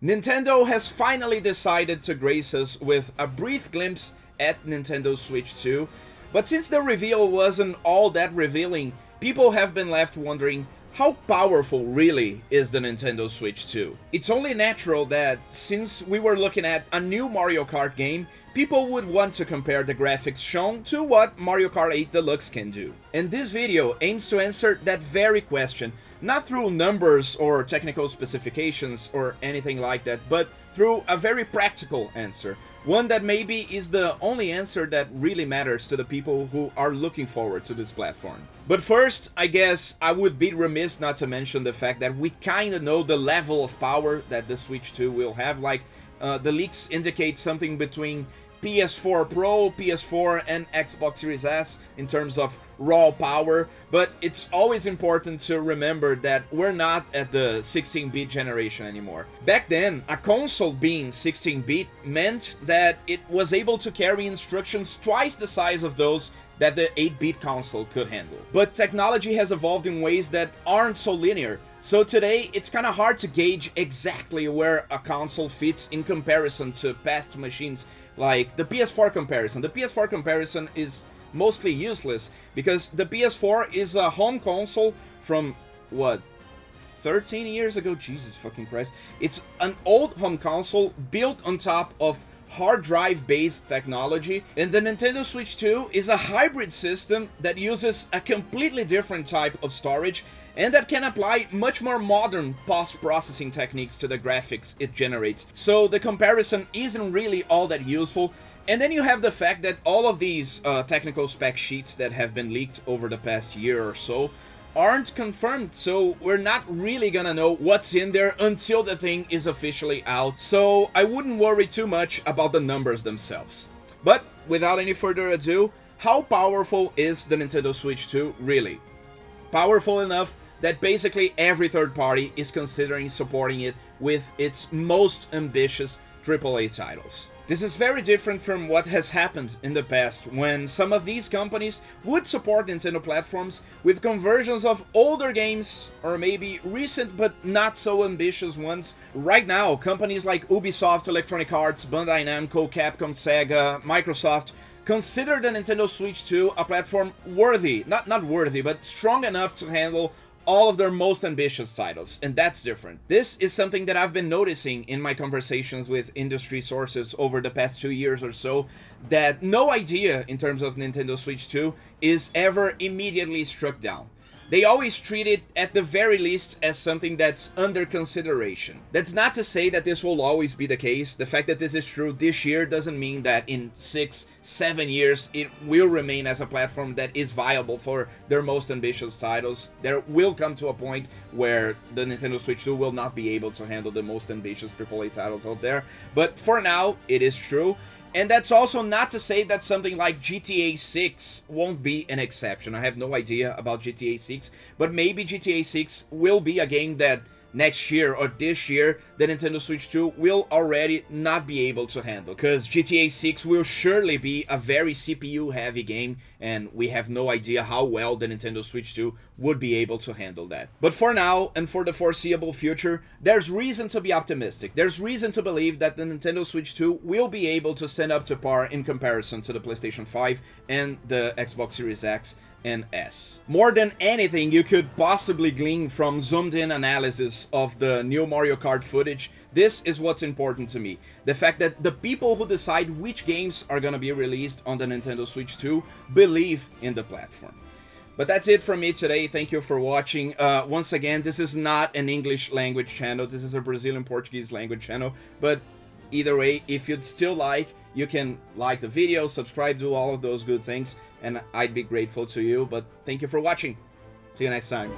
Nintendo has finally decided to grace us with a brief glimpse at Nintendo Switch 2, but since the reveal wasn't all that revealing, people have been left wondering how powerful really is the Nintendo Switch 2. It's only natural that since we were looking at a new Mario Kart game, people would want to compare the graphics shown to what Mario Kart 8 Deluxe can do. And this video aims to answer that very question, not through numbers or technical specifications or anything like that, but through a very practical answer. One that maybe is the only answer that really matters to the people who are looking forward to this platform. But first, I guess I would be remiss not to mention the fact that we kinda know the level of power that the Switch 2 will have. Like, the leaks indicate something between PS4 Pro, PS4 and Xbox Series S in terms of raw power, but it's always important to remember that we're not at the 16-bit generation anymore. Back then, a console being 16-bit meant that it was able to carry instructions twice the size of those that the 8-bit console could handle. But technology has evolved in ways that aren't so linear, so today it's kinda hard to gauge exactly where a console fits in comparison to past machines like the PS4 comparison. The PS4 comparison is mostly useless because the PS4 is a home console from, what, 13 years ago? Jesus fucking Christ. It's an old home console built on top of hard drive based technology, and the Nintendo Switch 2 is a hybrid system that uses a completely different type of storage and that can apply much more modern post-processing techniques to the graphics it generates. So the comparison isn't really all that useful. And then you have the fact that all of these technical spec sheets that have been leaked over the past year or so aren't confirmed, so we're not really gonna know what's in there until the thing is officially out, so I wouldn't worry too much about the numbers themselves. But without any further ado, how powerful is the Nintendo Switch 2 really? Powerful enough that basically every third party is considering supporting it with its most ambitious AAA titles. This is very different from what has happened in the past, when some of these companies would support Nintendo platforms with conversions of older games, or maybe recent but not so ambitious ones. Right now, companies like Ubisoft, Electronic Arts, Bandai Namco, Capcom, Sega, Microsoft consider the Nintendo Switch 2 a platform worthy, not worthy, but strong enough to handle all of their most ambitious titles, and that's different. This is something that I've been noticing in my conversations with industry sources over the past 2 years or so, that no idea in terms of Nintendo Switch 2 is ever immediately struck down. They always treat it, at the very least, as something that's under consideration. That's not to say that this will always be the case. The fact that this is true this year doesn't mean that in 6-7 years it will remain as a platform that is viable for their most ambitious titles. There will come to a point where the Nintendo Switch 2 will not be able to handle the most ambitious AAA titles out there. But for now, it is true. And that's also not to say that something like GTA 6 won't be an exception. I have no idea about GTA 6, but maybe GTA 6 will be a game that next year or this year the Nintendo Switch 2 will already not be able to handle, because GTA 6 will surely be a very CPU heavy game, and we have no idea how well the Nintendo Switch 2 would be able to handle that. But for now, and for the foreseeable future, there's reason to be optimistic. There's reason to believe that the Nintendo Switch 2 will be able to stand up to par in comparison to the PlayStation 5 and the Xbox Series X and S. More than anything you could possibly glean from zoomed-in analysis of the new Mario Kart footage, this is what's important to me. The fact that the people who decide which games are gonna be released on the Nintendo Switch 2 believe in the platform. But that's it from me today. Thank you for watching. Once again, this is not an English language channel. This is a Brazilian Portuguese language channel. But either way, if you'd still like, you can like the video, subscribe, do all of those good things, and I'd be grateful to you. But thank you for watching. See you next time.